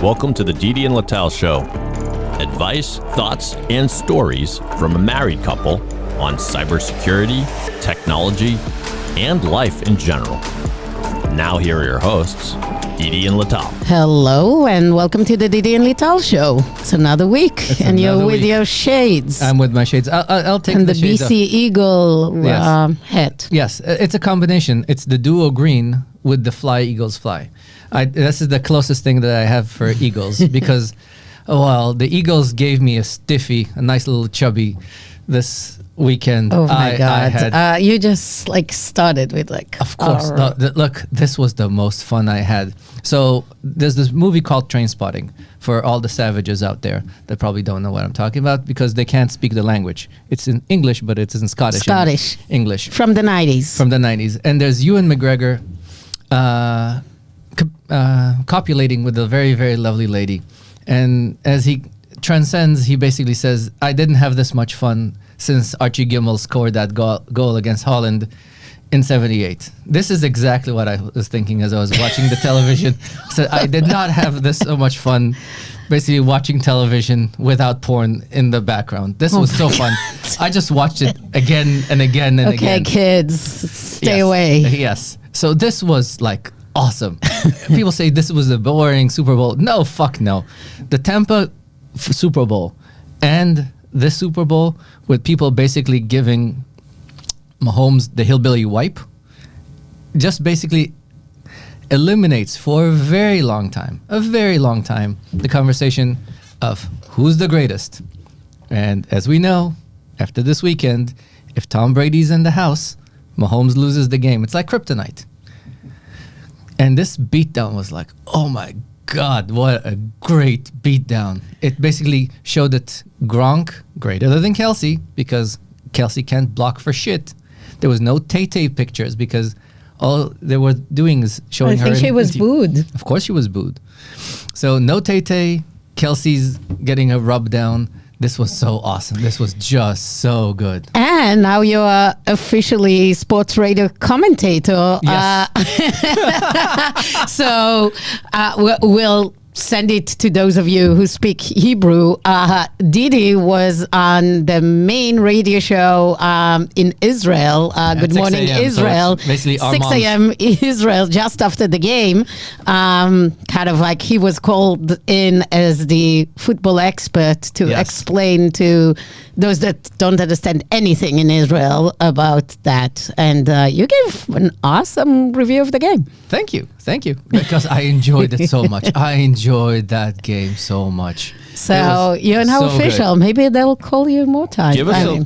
Welcome to the Didi and Lital Show. Advice, thoughts, and stories from a married couple on cybersecurity, technology, and life in general. Now here are your hosts, Didi and Lital. Hello and welcome to the Didi and Lital Show. It's another week, and you're with your shades. I'm with my shades. I'll take and the shades BC off. Eagle hat. Yes, it's a combination. It's the duo green with the fly eagles fly. This is the closest thing that I have for eagles because, the eagles gave me a stiffy, a nice little chubby this weekend. Oh my God. You just started with Of course. Look, this was the most fun I had. So there's this movie called Trainspotting for all the savages out there that probably don't know what I'm talking about because they can't speak the language. It's in English, but it's in Scottish English. From the 90s. From the 90s. And there's Ewan McGregor copulating with a very, very lovely lady. And as he transcends, he basically says, I didn't have this much fun since Archie Gimmel scored that goal against Holland in 78. This is exactly what I was thinking as I was watching the television. So I did not have this so much fun basically watching television without porn in the background. This was so fun. I just watched it again and again and again. Okay, kids, stay away. Yes. So this was awesome. People say this was a boring Super Bowl. No, fuck no. The Tampa Super Bowl and this Super Bowl with people basically giving Mahomes the hillbilly wipe just basically eliminates for a very long time, the conversation of who's the greatest. And as we know, after this weekend, if Tom Brady's in the house, Mahomes loses the game. It's like kryptonite. And this beatdown was oh my God, what a great beatdown. It basically showed that Gronk, greater than Kelsey, because Kelsey can't block for shit. There was no Tay-Tay pictures because all they were doing is showing her. I think she was booed. Of course she was booed. So no Tay-Tay, Kelsey's getting a rub down. This was so awesome. This was just so good. And now you're officially sports radio commentator. Yes. So we'll send it to those of you who speak Hebrew. Didi was on the main radio show in Israel. Good morning, Israel. So basically 6 a.m. Israel, just after the game. He was called in as the football expert to explain to those that don't understand anything in Israel about that. And you gave an awesome review of the game. Thank you. Because I enjoyed it so much. I enjoyed that game so much. So you're now official. Good. Maybe they'll call you more times. Give us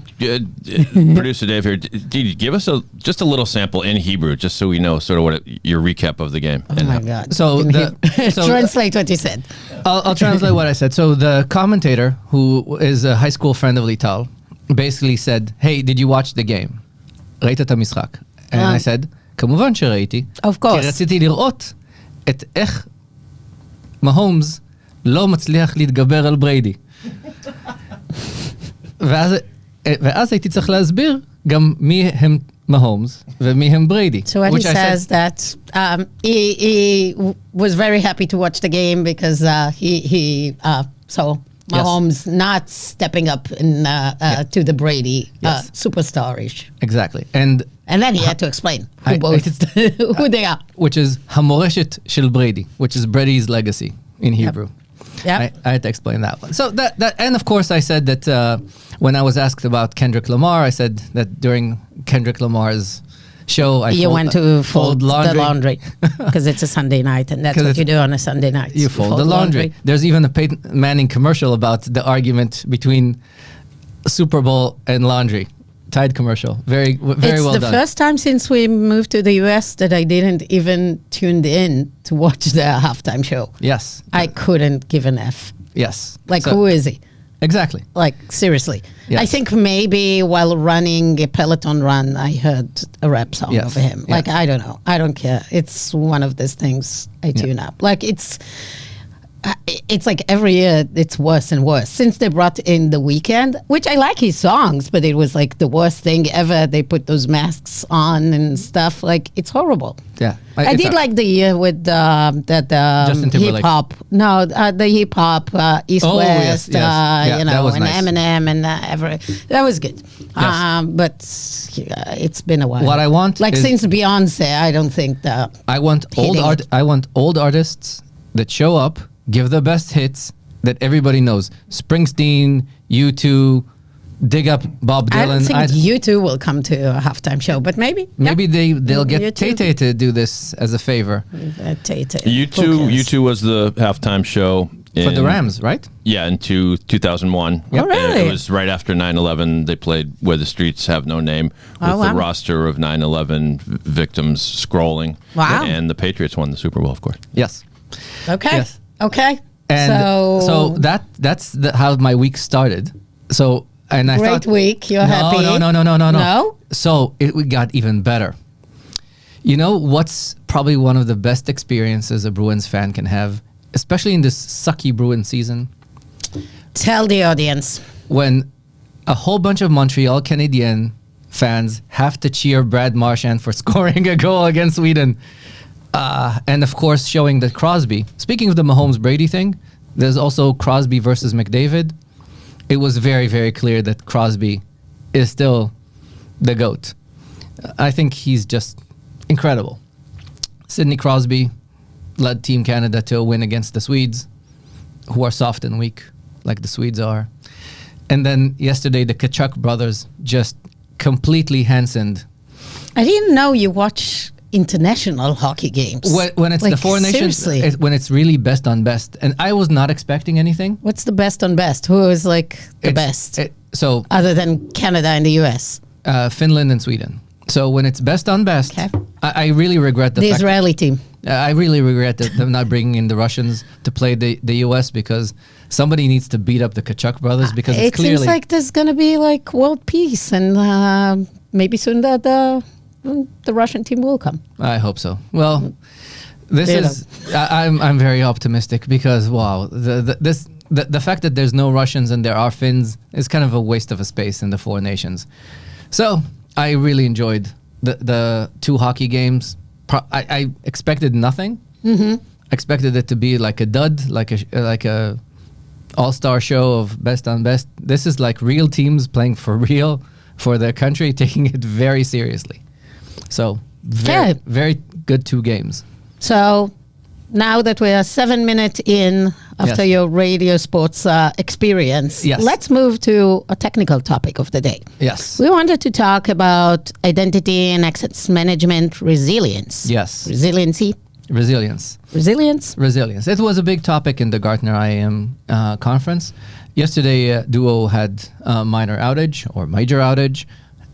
producer Dave here. Didi, give us just a little sample in Hebrew, just so we know sort of what your recap of the game. Oh my God! So translate what you said. I'll translate what I said. So the commentator, who is a high school friend of Lital, basically said, "Hey, did you watch the game? ראית את המשחק?" And I said, כמובן שראיתי. Of course. כי רציתי לראות את איך מהומס לא מצליח להתגבר על בריידי. ואז הייתי צריך להסביר גם מי הם מהומס ומי הם בריידי. So what he says that he was very happy to watch the game because he Mahomes not stepping up to the Brady superstarish. Exactly. And then he had to explain who they are. Which is המורשת של בריידי, which is Brady's legacy in Hebrew. Yeah, I had to explain that one. So that and of course I said that when I was asked about Kendrick Lamar, I said that during Kendrick Lamar's show, you went to fold the laundry because it's a Sunday night, and that's what you do on a Sunday night. You fold the laundry. There's even a Peyton Manning commercial about the argument between Super Bowl and laundry. Tide commercial. Very well done. It's the first time since we moved to the US that I didn't even tune in to watch the halftime show. Yes. I couldn't give an F. Yes. Who is he? Exactly. Seriously. Yes. I think maybe while running a Peloton run, I heard a rap song of him. I don't know. I don't care. It's one of those things I tune up. it's like every year it's worse and worse since they brought in The Weeknd, which I like his songs, but it was like the worst thing ever. They put those masks on and stuff. Like, it's horrible. Yeah. I did like the year with that hip hop. No, the hip hop East West, Yeah, you that know, was and nice. Eminem and that was good. Yes. But it's been a while. What I want like is- since Beyonce, I don't think that. I want Hitting it. I want old artists that show up, give the best hits that everybody knows. Springsteen, U2, dig up Bob I don't Dylan. think U2 will come to a halftime show, but maybe. Maybe they'll get U2. Tay to do this as a favor U2 was the halftime show for the Rams, right? Yeah, in 2001. Oh, really? It was right after 9/11. They played Where the Streets Have No Name with Oh, the wow. roster of 9/11 victims scrolling. Wow. And the Patriots won the Super Bowl, of course. Yes. Okay. Yes. Okay. And so that's how my week started. So and I great thought, week. You're no, happy. No. No? So it got even better. You know what's probably one of the best experiences a Bruins fan can have, especially in this sucky Bruins season, Tell the audience. when a whole bunch of Montreal Canadiens fans have to cheer Brad Marchand for scoring a goal against Sweden. And of course, showing that Crosby, speaking of the Mahomes-Brady thing, there's also Crosby versus McDavid. It was very, very clear that Crosby is still the GOAT. I think he's just incredible. Sidney Crosby led Team Canada to a win against the Swedes, who are soft and weak, like the Swedes are. And then yesterday, the Tkachuk brothers just completely Hansened. I didn't know you watch international hockey games. When it's Like, the four nations, seriously? when it's really best on best. And I was not expecting anything. What's the best on best? Who is like the best? So Other than Canada and the US? Finland and Sweden. So when it's best on best, Okay. I really regret The fact. Israeli team. I really regret that them not bringing in the Russians to play the US, because somebody needs to beat up the Tkachuk brothers, because It it's clearly seems like there's going to be like world peace, and maybe soon the Russian team will come. I hope so. Well, this You is I'm very optimistic, because wow, the fact that there's no Russians and there are Finns is kind of a waste of a space in the four nations. So I really enjoyed the two hockey games. I expected nothing. Mm-hmm. Expected it to be like a dud, like a all-star show of best on best. This is like real teams playing for real for their country, taking it very seriously. So very good two games. So now that we are 7 minutes in after Yes. your radio sports experience, Yes. let's move to a technical topic of the day. Yes. We wanted to talk about identity and access management resilience. Yes. Resiliency. Resilience. Resilience. It was a big topic in the Gartner IAM conference. Yesterday, Duo had a minor outage or major outage,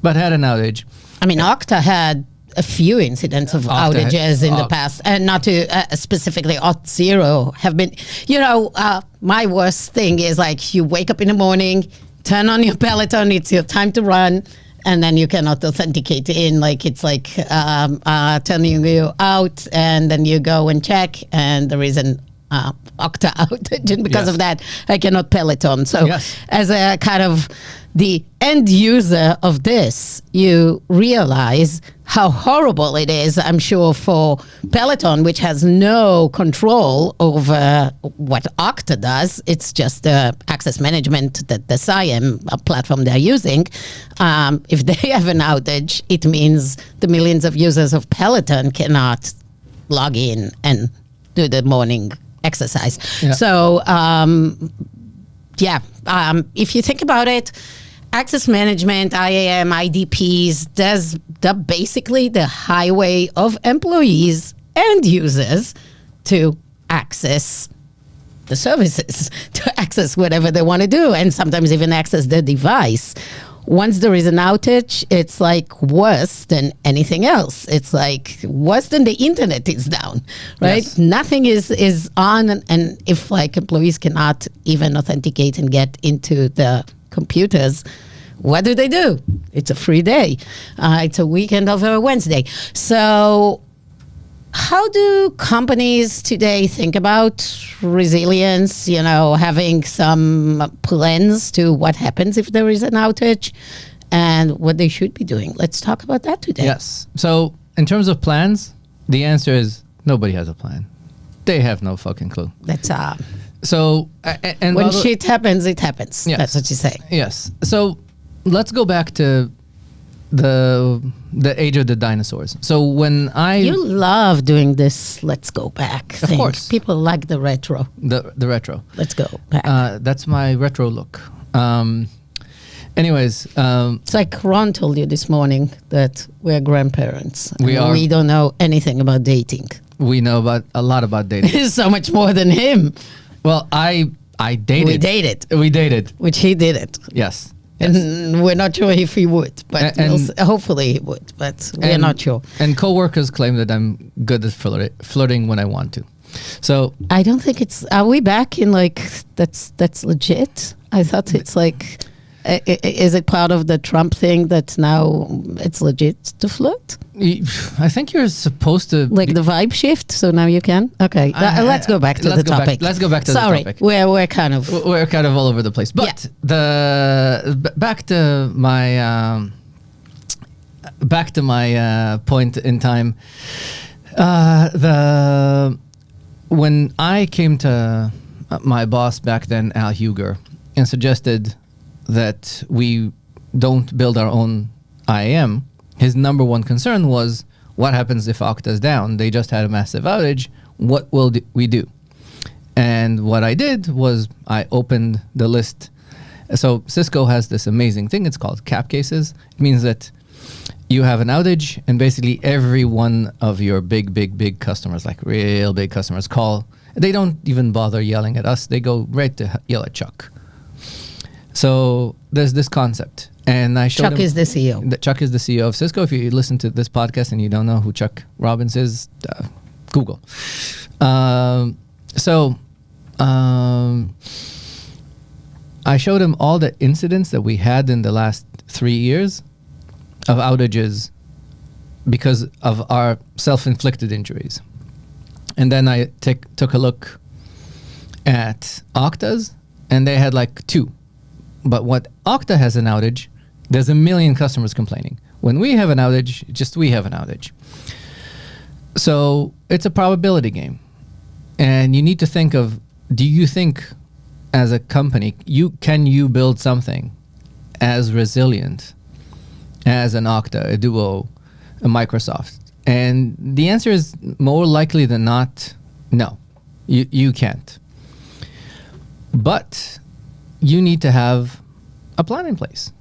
but had an outage. I mean, Okta had a few incidents of Okta outages in the past, and not to specifically Auth0 have been, my worst thing is like you wake up in the morning, turn on your Peloton, it's your time to run, and then you cannot authenticate in, like it's like turning you out, and then you go and check, and there is an Okta outage, and because Yes. of that, I cannot Peloton. So Yes. as a kind of the end user of this, you realize how horrible it is, I'm sure, for Peloton, which has no control over what Okta does. It's just the access management that the SIAM platform they're using. If they have an outage, it means the millions of users of Peloton cannot log in and do the morning exercise. Yeah. So, if you think about it, access management, IAM, IDPs, they're basically the highway of employees and users to access the services, to access whatever they want to do, and sometimes even access the device. Once there is an outage, it's like worse than anything else. It's like worse than the internet is down, right? Yes. Nothing is on, and if like employees cannot even authenticate and get into the computers, what do? It's a free day. It's a weekend over a Wednesday. So How do companies today think about resilience, having some plans to what happens if there is an outage and what they should be doing? Let's talk about that today. Yes. So in terms of plans, the answer is nobody has a plan. They have no fucking clue. That's So and when shit happens, it happens. Yes. That's what you say. Yes. So let's go back to the age of the dinosaurs. So when You love doing this let's go back thing. Of course. People like the retro. the retro. Let's go back. That's my retro look. Anyways, It's like Ron told you this morning that we're grandparents. We and are. We don't know anything about dating. we know a lot about dating. So much more than him. Well, I dated. We dated, We dated. which he didn't. Yes. And we're not sure if he would, but And- hopefully he would, but we're not sure. And coworkers claim that I'm good at flirting when I want to. So I don't think are we back in that's legit? I thought it's like, is it part of the Trump thing that now it's legit to flirt? I think you're supposed to Like the vibe shift, so now you can? Okay, let's go back to the topic. Let's go back to Sorry, the topic. we're kind of... We're kind of all over the place. But back to my point in time. When I came to my boss back then, Al Huger, and suggested that we don't build our own IAM, his number one concern was, what happens if Okta's down? They just had a massive outage. What will we do? And what I did was I opened the list. So Cisco has this amazing thing. It's called cap cases. It means that you have an outage and basically every one of your big customers, like real big customers, call. They don't even bother yelling at us. They go right to yell at Chuck. So there's this concept. And I showed Chuck is the CEO. Chuck is the CEO of Cisco. If you listen to this podcast and you don't know who Chuck Robbins is, Google. I showed him all the incidents that we had in the last 3 years of outages because of our self-inflicted injuries. And then I took a look at Okta's, and they had like 2. But what Okta has an outage, there's 1 million customers complaining. When we have an outage, just we have an outage. So it's a probability game. And you need to think of, do you think as a company, can you build something as resilient as an Okta, a Duo, a Microsoft? And the answer is more likely than not, no, you can't. But you need to have a plan in place.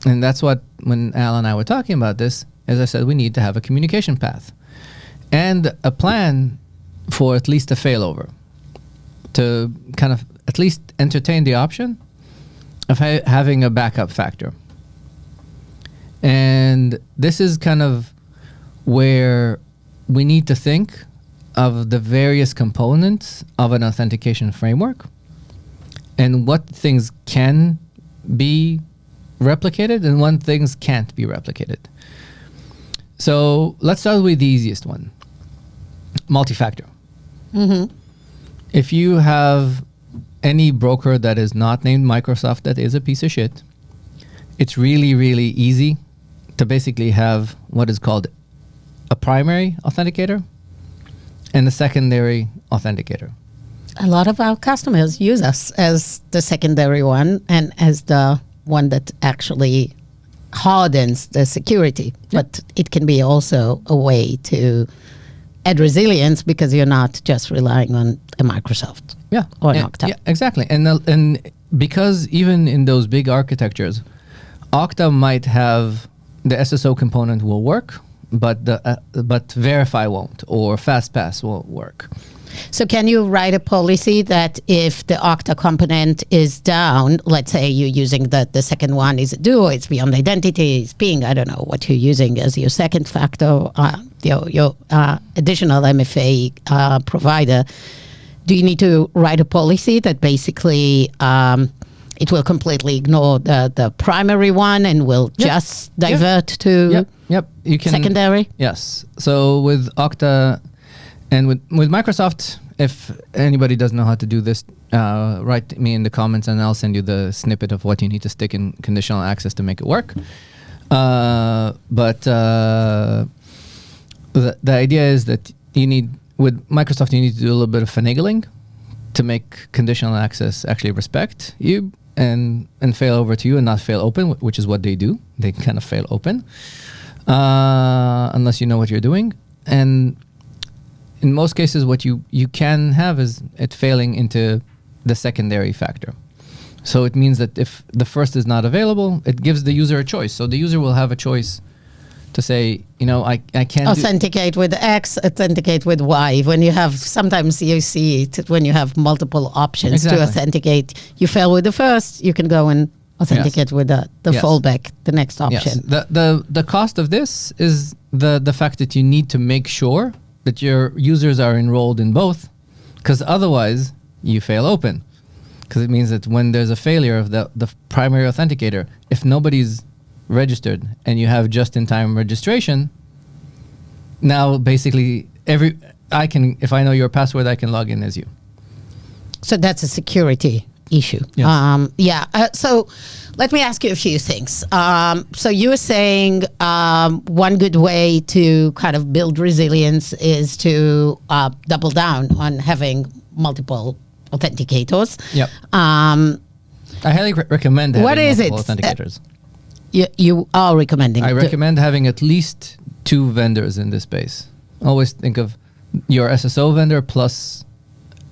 And that's what, when Al and I were talking about this, as I said, we need to have a communication path and a plan for at least a failover to kind of at least entertain the option of having a backup factor. And this is kind of where we need to think of the various components of an authentication framework and what things can be replicated and what things can't be replicated. So let's start with the easiest one, multi-factor. Mm-hmm. If you have any broker that is not named Microsoft that is a piece of shit, it's really, really easy to basically have what is called a primary authenticator and a secondary authenticator. A lot of our customers use us as the secondary one and as the one that actually hardens the security. Yep. But it can be also a way to add resilience because you're not just relying on a Microsoft or an Okta. Yeah, exactly. And because even in those big architectures, Okta might have the SSO component will work, but Verify won't, or FastPass won't work. So can you write a policy that if the Okta component is down, let's say you're using the second one is a Duo, it's beyond identity, it's ping, I don't know what you're using as your second factor, your additional MFA provider, do you need to write a policy that basically it will completely ignore the primary one and will just divert to Yep. You can secondary? Yes. So with Okta, And with Microsoft, if anybody doesn't know how to do this, write me in the comments and I'll send you the snippet of what you need to stick in conditional access to make it work. But the idea is that with Microsoft, you need to do a little bit of finagling to make conditional access actually respect you and fail over to you and not fail open, which is what they do. They kind of fail open unless you know what you're doing. And in most cases, what you can have is it failing into the secondary factor. So it means that if the first is not available, it gives the user a choice. So the user will have a choice to say, I can't authenticate with X, authenticate with Y. When you have, sometimes you see it when you have multiple options to authenticate. You fail with the first, you can go and authenticate with the fallback, the next option. Yes. The cost of this is the fact that you need to make sure that your users are enrolled in both, because otherwise you fail open. Because it means that when there's a failure of the primary authenticator, if nobody's registered and you have just-in-time registration, now basically if I know your password, I can log in as you. So that's a security issue. Yes. So let me ask you a few things. So you were saying one good way to kind of build resilience is to double down on having multiple authenticators. Yep. I highly recommend having multiple authenticators. You are recommending? I recommend having at least 2 vendors in this space. Always think of your SSO vendor plus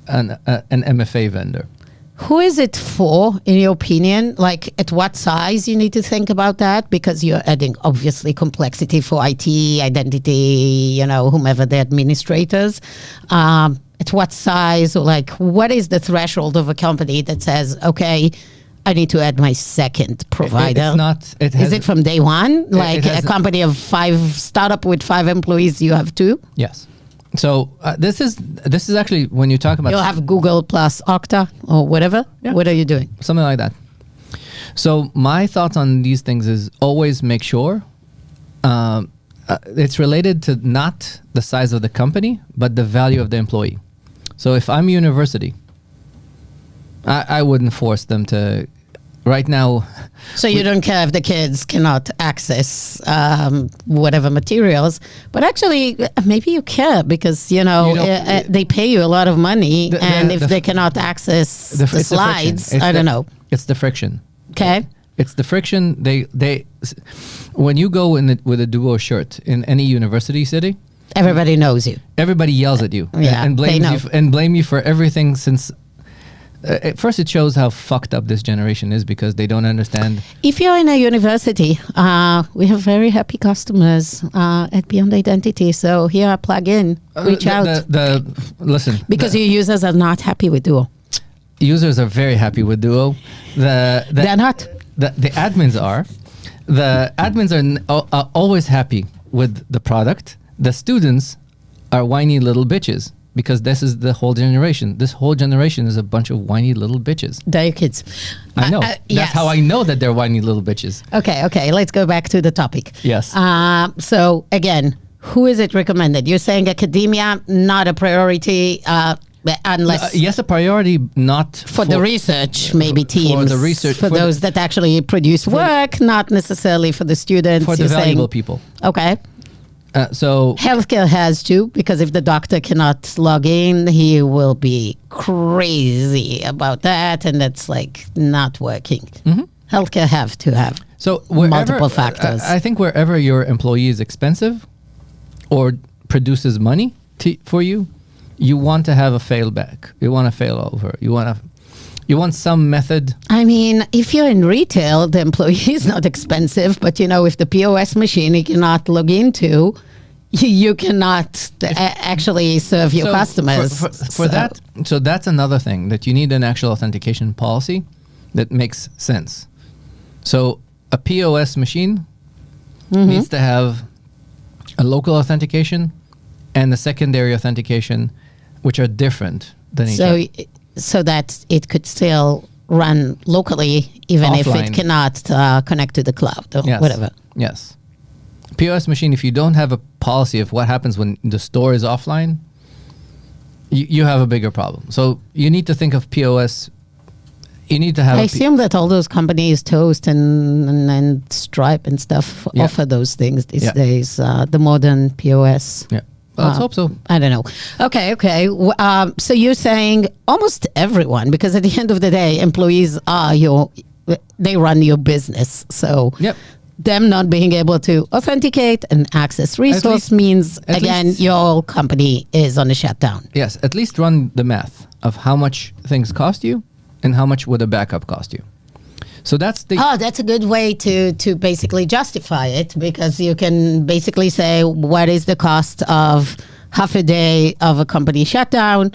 an MFA vendor. Who is it for, in your opinion? Like, at what size you need to think about that? Because you're adding, obviously, complexity for IT, identity, whomever the administrators. At what size, or like, what is the threshold of a company that says, okay, I need to add my second provider? Is it from day one? Like a company of 5, startup with 5 employees, you have 2? Yes. So this is actually when you talk about... You'll have Google plus Okta or whatever? Yeah. What are you doing? Something like that. So my thoughts on these things is always make sure it's related to not the size of the company, but the value of the employee. So if I'm a university, I wouldn't force them to... Right now... So you don't care if the kids cannot access whatever materials, but actually maybe you care because, they pay you a lot of money, and if they cannot access the slides, I don't know. It's the friction. Okay. It's the friction. They when you go with a Duo shirt in any university city, everybody knows you. Everybody yells at you and blame you for everything since... At first, it shows how fucked up this generation is because they don't understand. If you're in a university, we have very happy customers at Beyond Identity. So here, plug in, reach out. Listen. Because your users are not happy with Duo. Users are very happy with Duo. They're not. The admins are. The admins are always happy with the product. The students are whiny little bitches. Because this is the whole generation. This whole generation is a bunch of whiny little bitches. They're your kids. I know. That's how I know that they're whiny little bitches. Okay. Let's go back to the topic. Yes. So again, who is it recommended? You're saying academia, not a priority, unless... yes, a priority, not... For the research, maybe teams. For the research. For those that actually produce work, not necessarily for the students. For the valuable people. Okay. So healthcare has to, because if the doctor cannot log in, he will be crazy about that, and that's like not working. Mm-hmm. Healthcare have to have multiple factors. I think wherever your employee is expensive or produces money for you, you want to have a failback. You want to fail over. You want some method. I mean, if you're in retail, the employee is not expensive, but if the POS machine you cannot log into, you cannot actually serve your customers. So that's another thing, that you need an actual authentication policy that makes sense. So a POS machine needs to have a local authentication and a secondary authentication, which are different than each other. So that it could still run locally, even offline, if it cannot connect to the cloud or whatever. Yes. POS machine, if you don't have a policy of what happens when the store is offline, you have a bigger problem. So you need to think of POS. You need to have. I assume that all those companies, Toast and Stripe and stuff, offer those things these days. The modern POS. Yeah. Well, let's hope so. I don't know. Okay. So you're saying almost everyone, because at the end of the day, employees are they run your business. So them not being able to authenticate and access resource means, again, your company is on a shutdown. Yes, at least run the math of how much things cost you and how much would a backup cost you. So that's a good way to basically justify it, because you can basically say, what is the cost of half a day of a company shutdown?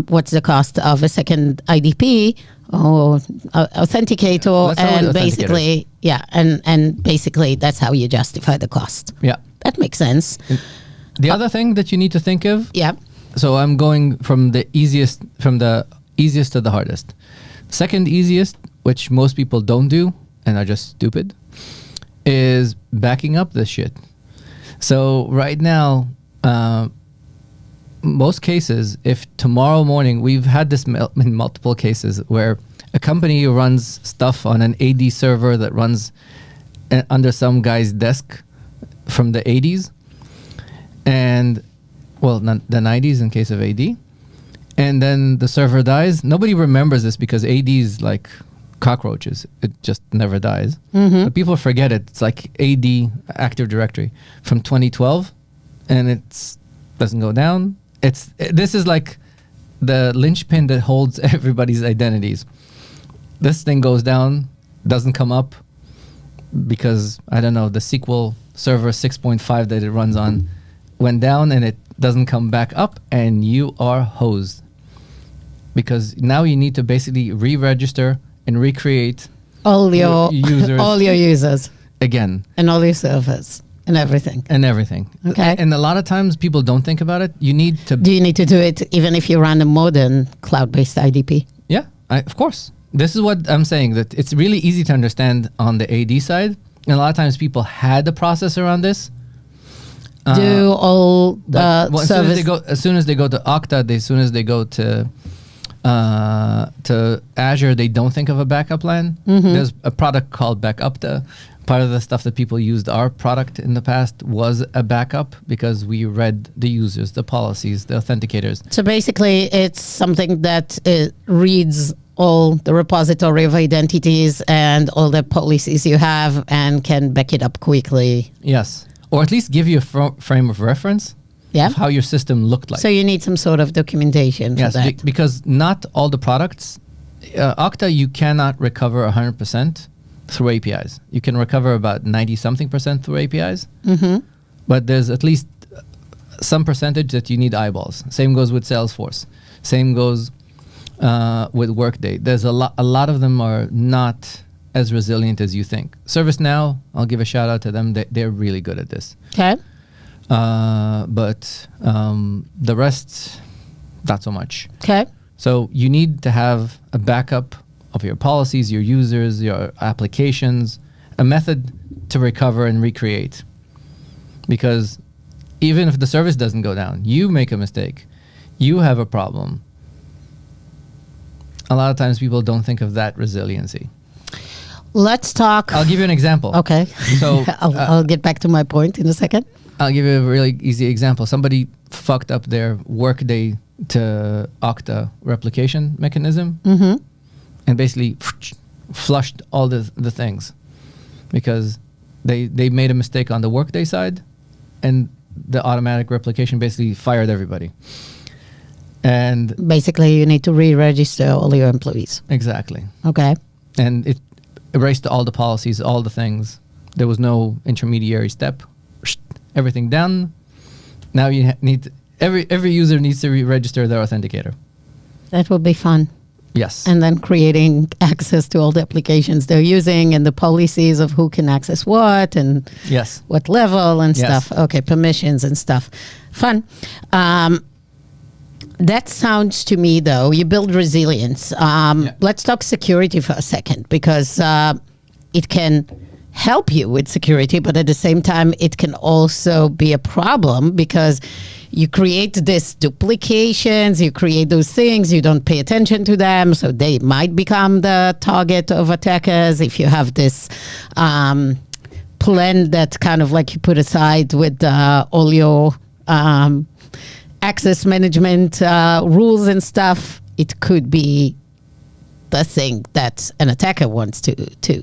What's the cost of a second IDP or authenticator? And basically, and basically that's how you justify the cost. Yeah. That makes sense. And the other thing that you need to think of. Yeah. So I'm going from the easiest to the hardest. Second easiest, which most people don't do and are just stupid, is backing up this shit. So right now, most cases, if tomorrow morning, we've had this in multiple cases where a company runs stuff on an AD server that runs under some guy's desk from the 80s and, well, the 90s in case of AD. And then the server dies. Nobody remembers this because AD is like cockroaches. It just never dies. But people forget it. It's like AD, Active Directory, from 2012, and it doesn't go down. This is like the linchpin that holds everybody's identities. This thing goes down, doesn't come up because, I don't know, the SQL Server 6.5 that it runs on went down and it doesn't come back up, and you are hosed. Because now you need to basically re-register and recreate all your users again, and all your servers and everything. Okay. And a lot of times people don't think about it. Do you need to do it even if you run a modern cloud-based IDP? Yeah, of course. This is what I'm saying, that it's really easy to understand on the AD side. And a lot of times people had the process around this. Do all as soon as they go to Okta, as soon as they go to Azure, they don't think of a backup plan. There's a product called Backupta. Part of the stuff that people used our product in the past was a backup because we read the users, the policies, the authenticators. So basically, it's something that reads all the repository of identities and all the policies you have and can back it up quickly. Yes. Or at least give you a frame of reference of how your system looked like. So you need some sort of documentation for that. Because not all the products, Okta, you cannot recover 100% through APIs. You can recover about 90-something% through APIs. But there's at least some percentage that you need eyeballs. Same goes with Salesforce. Same goes with Workday. There's a lot of them are not as resilient as you think. ServiceNow, I'll give a shout out to them. They're really good at this. Okay. But the rest, not so much. Okay. So you need to have a backup of your policies, your users, your applications, a method to recover and recreate. Because even if the service doesn't go down, you make a mistake, you have a problem. A lot of times people don't think of that resiliency. Let's talk. I'll give you an example. Okay. So I'll get back to my point in a second. I'll give you a really easy example. Somebody fucked up their Workday to Okta replication mechanism and basically flushed all the things because they made a mistake on the Workday side and the automatic replication basically fired everybody. And basically you need to re-register all your employees. Exactly. Okay. And it erased all the policies, all the things. There was no intermediary step. Everything done. Now you need every user needs to re-register their authenticator. That would be fun. Yes. And then creating access to all the applications they're using and the policies of who can access what and what level and stuff. Okay, permissions and stuff. Fun. That sounds to me, though, you build resilience. Let's talk security for a second, because it can help you with security, but at the same time, it can also be a problem because you create these duplications, you create those things, you don't pay attention to them, so they might become the target of attackers. If you have this plan that kind of like you put aside with all your access management rules and stuff, it could be the thing that an attacker wants to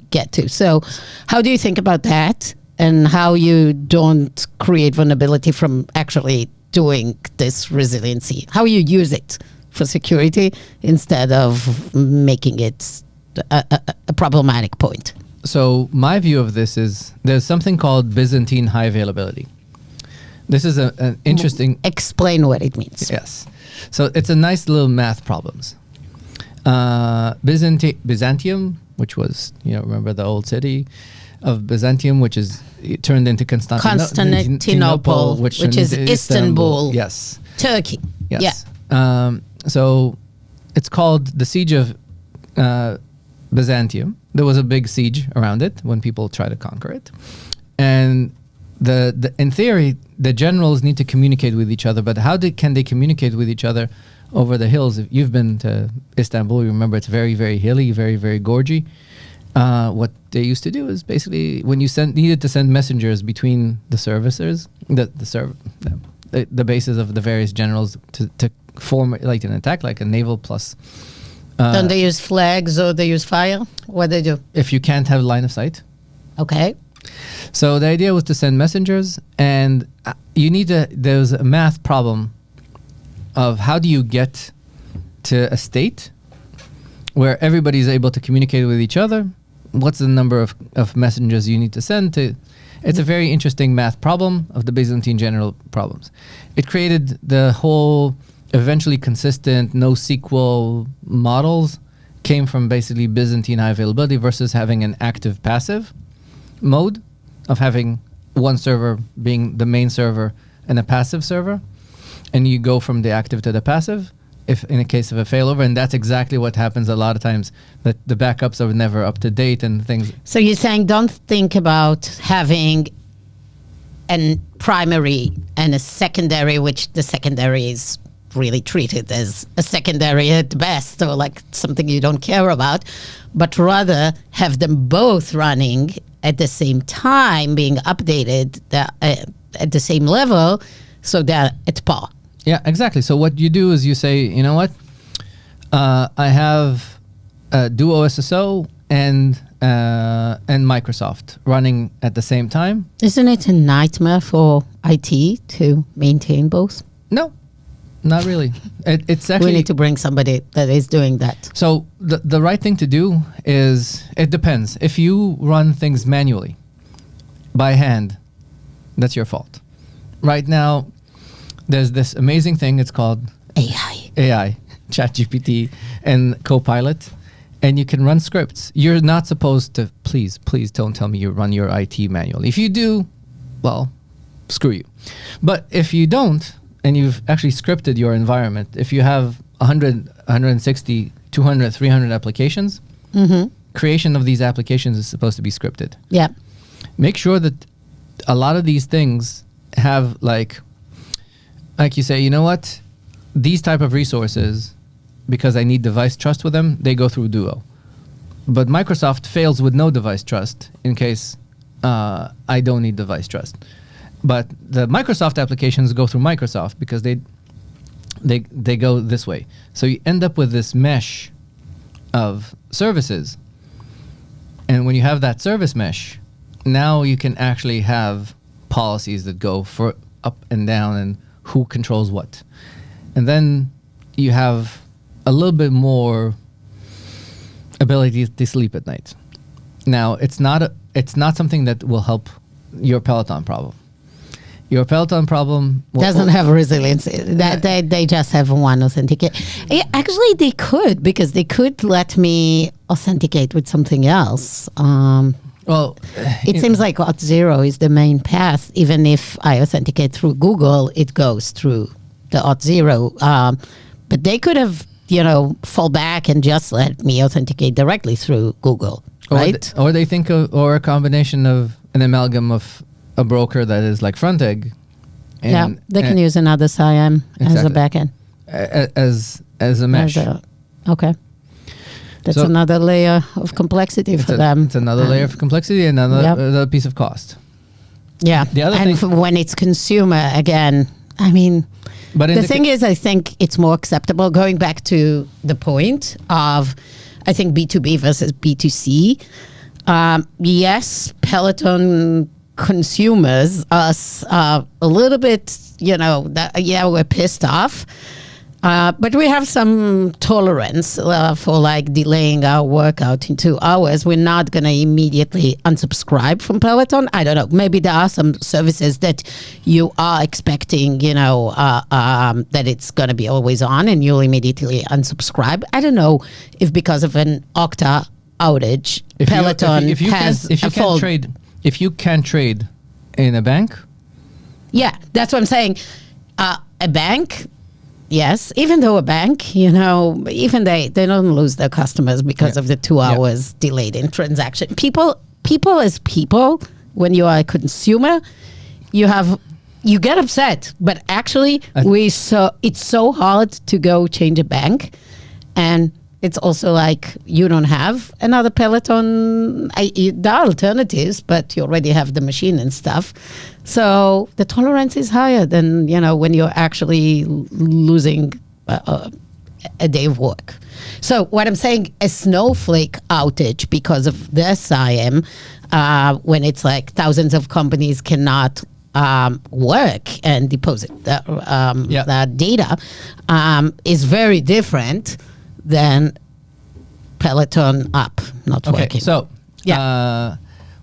get to. So how do you think about that, and how you don't create vulnerability from actually doing this resiliency? How you use it for security instead of making it a problematic point? So my view of this is there's something called Byzantine high availability. This is an interesting... Explain what it means. Yes. So it's a nice little math problems. Byzantium, which was, remember the old city of Byzantium, which is turned into Constantinople, which is Istanbul. Yes. Turkey. Yes. Yeah. So it's called the Siege of Byzantium. There was a big siege around it when people tried to conquer it. And in theory, the generals need to communicate with each other, but how can they communicate with each other over the hills? If you've been to Istanbul, you remember it's very, very hilly, very, very gorgy. What they used to do is basically when you needed to send messengers between the services, the bases of the various generals to form like an attack, like a naval plus. Don't they use flags or they use fire? What they do? If you can't have line of sight. Okay. So the idea was to send messengers, and there's a math problem of how do you get to a state where everybody's able to communicate with each other. What's the number of messengers you need to send to? It's a very interesting math problem of the Byzantine general problems. It created the whole eventually consistent NoSQL models came from basically Byzantine high availability versus having an active passive mode of having one server being the main server and a passive server. And you go from the active to the passive if in a case of a failover, and that's exactly what happens a lot of times, that the backups are never up to date and things. So you're saying don't think about having a primary and a secondary, which the secondary is really treated as a secondary at best, or like something you don't care about, but rather have them both running at the same time, being updated at the same level, so they're at par. Yeah, exactly. So what you do is you say, you know what, I have Duo SSO and Microsoft running at the same time. Isn't it a nightmare for IT to maintain both? No, not really. It's actually... We need to bring somebody that is doing that. So the right thing to do is, it depends. If you run things manually, by hand, that's your fault. Right now, there's this amazing thing. It's called AI, ChatGPT, and Copilot, and you can run scripts. You're not supposed to. Please don't tell me you run your IT manually. If you do, well, screw you. But if you don't, and you've actually scripted your environment, if you have 100, 160, 200, 300 applications, creation of these applications is supposed to be scripted. Yeah. Make sure that a lot of these things have like you say, you know what, these type of resources, because I need device trust with them, they go through Duo. But Microsoft fails with no device trust in case I don't need device trust. But the Microsoft applications go through Microsoft because they go this way. So you end up with this mesh of services. And when you have that service mesh, now you can actually have policies that go for up and down and who controls what. And then you have a little bit more ability to sleep at night. Now, it's not something that will help your Peloton problem. Your Peloton problem doesn't have resiliency. They just have one authenticate. Actually, they could, because they could let me authenticate with something else. Well, it seems like Auth0 is the main path. Even if I authenticate through Google, it goes through the Auth0. But they could have, fall back and just let me authenticate directly through Google, right? Or they think of, or a combination of an amalgam of a broker that is like Frontegg they can use another SIAM as a Exactly. backend. As a mesh. Okay. That's So- another layer of complexity for them. It's another layer of complexity and another piece of cost. Yeah. The other and thing- when it's consumer, again, I mean, But in the thing is, I think it's more acceptable going back to the point of, I think, B2B versus B2C. Yes, Peloton consumers, us, a little bit, we're pissed off. But we have some tolerance for like delaying our workout in 2 hours. We're not going to immediately unsubscribe from Peloton. I don't know. Maybe there are some services that you are expecting, that it's going to be always on and you'll immediately unsubscribe. I don't know if because of an Okta outage, Peloton has a fold. If you can trade in a bank, Yeah, that's what I'm saying. A bank, yes, even though a bank, even they don't lose their customers because of the 2 hours delayed in transaction. People as people, when you are a consumer, you get upset. But actually, it's so hard to go change a bank, and it's also like you don't have another Peloton. There are alternatives, but you already have the machine and stuff. So the tolerance is higher than, when you're actually losing a day of work. So what I'm saying, a snowflake outage because of the SIM, when it's like thousands of companies cannot work and deposit that data, is very different than Peloton up not working. So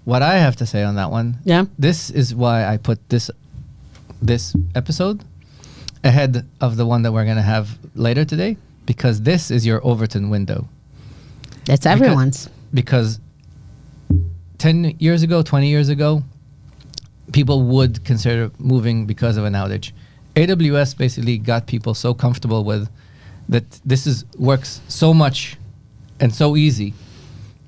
what I have to say on that one, this is why I put this episode ahead of the one that we're going to have later today, because this is your Overton window. That's everyone's. Because 10 years ago, 20 years ago, people would consider moving because of an outage. AWS basically got people so comfortable with that this works so much and so easy.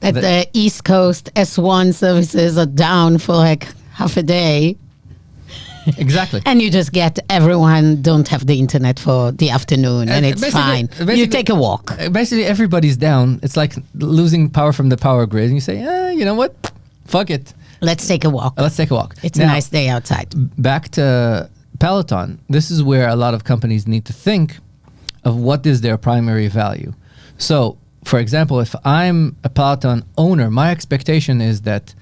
That the East Coast S1 services are down for like half a day. Exactly. And you just get everyone don't have the internet for the afternoon and it's fine. You take a walk. Basically, everybody's down. It's like losing power from the power grid. And you say, you know what? Fuck it. Let's take a walk. Let's take a walk. It's a nice day outside. Back to Peloton. This is where a lot of companies need to think of what is their primary value. So, for example, if I'm a Peloton owner, my expectation is that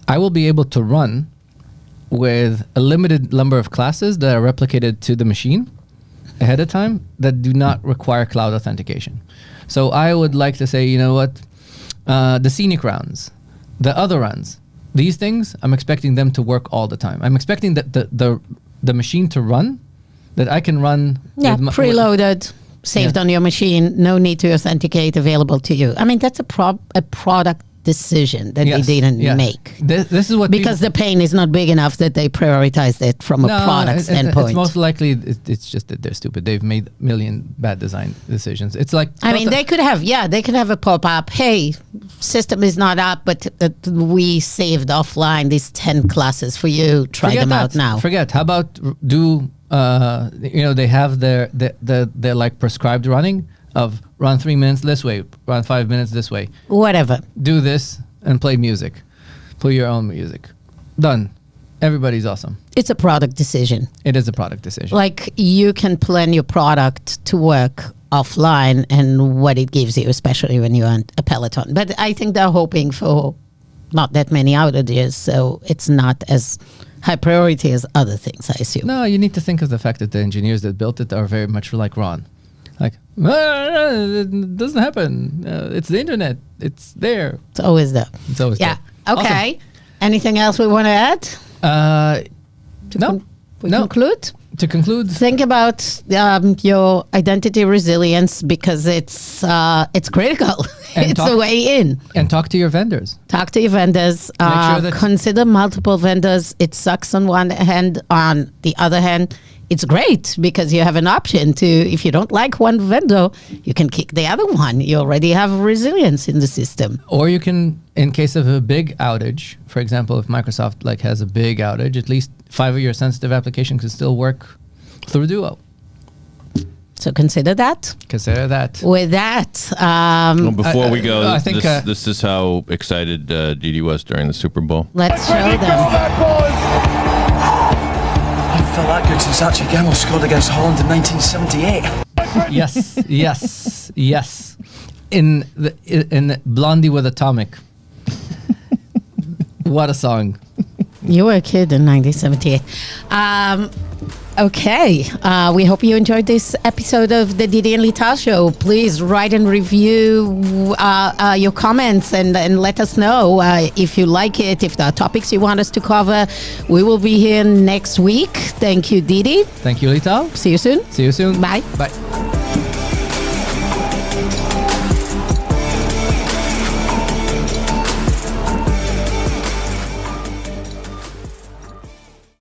I will be able to run with a limited number of classes that are replicated to the machine ahead of time that do not require cloud authentication. So I would like to say, the scenic rounds, the other runs, these things, I'm expecting them to work all the time. I'm expecting that the machine to run, that I can run. Preloaded, saved on your machine, no need to authenticate, available to you. I mean, that's a product decision that they didn't make. This is what because the pain is not big enough that they prioritized it from a product standpoint. It's most likely it's just that they're stupid. They've made a million bad design decisions. It's like they could have a pop-up. Hey, system is not up, but we saved offline these 10 classes for you. Try them out now. Forget. How about they have their like prescribed running of run 3 minutes this way, run 5 minutes this way. Whatever. Do this and play music. Play your own music. Done. Everybody's awesome. It's a product decision. It is a product decision. Like you can plan your product to work offline and what it gives you, especially when you're on a Peloton. But I think they're hoping for not that many outages, so it's not as high priority as other things, I assume. No, you need to think of the fact that the engineers that built it are very much like Ron. Like, it doesn't happen. It's the internet. It's there. It's always there. It's always there. Okay. Awesome. Anything else we want to add? No. Conclude? To conclude, think about your identity resilience because it's critical. It's a way in. And talk to your vendors. Talk to your vendors. Make sure consider multiple vendors. It sucks on one hand. On the other hand, it's great because you have an option to, if you don't like one vendor, you can kick the other one. You already have resilience in the system. Or you can, in case of a big outage, for example, if Microsoft like has a big outage, at least 5 of your sensitive applications can still work through Duo. So consider that. Consider that. With that, Well, before we go, I think, this is how excited Didi was during the Super Bowl. let's show them. I haven't felt that good since Archie Gamble scored against Holland in 1978. Yes, yes, yes. In Blondie with Atomic. What a song. You were a kid in 1978. Okay, we hope you enjoyed this episode of the Didi and Lital Show. Please write and review your comments and let us know if you like it, if there are topics you want us to cover. We will be here next week. Thank you, Didi. Thank you, Lital. See you soon. See you soon. Bye. Bye.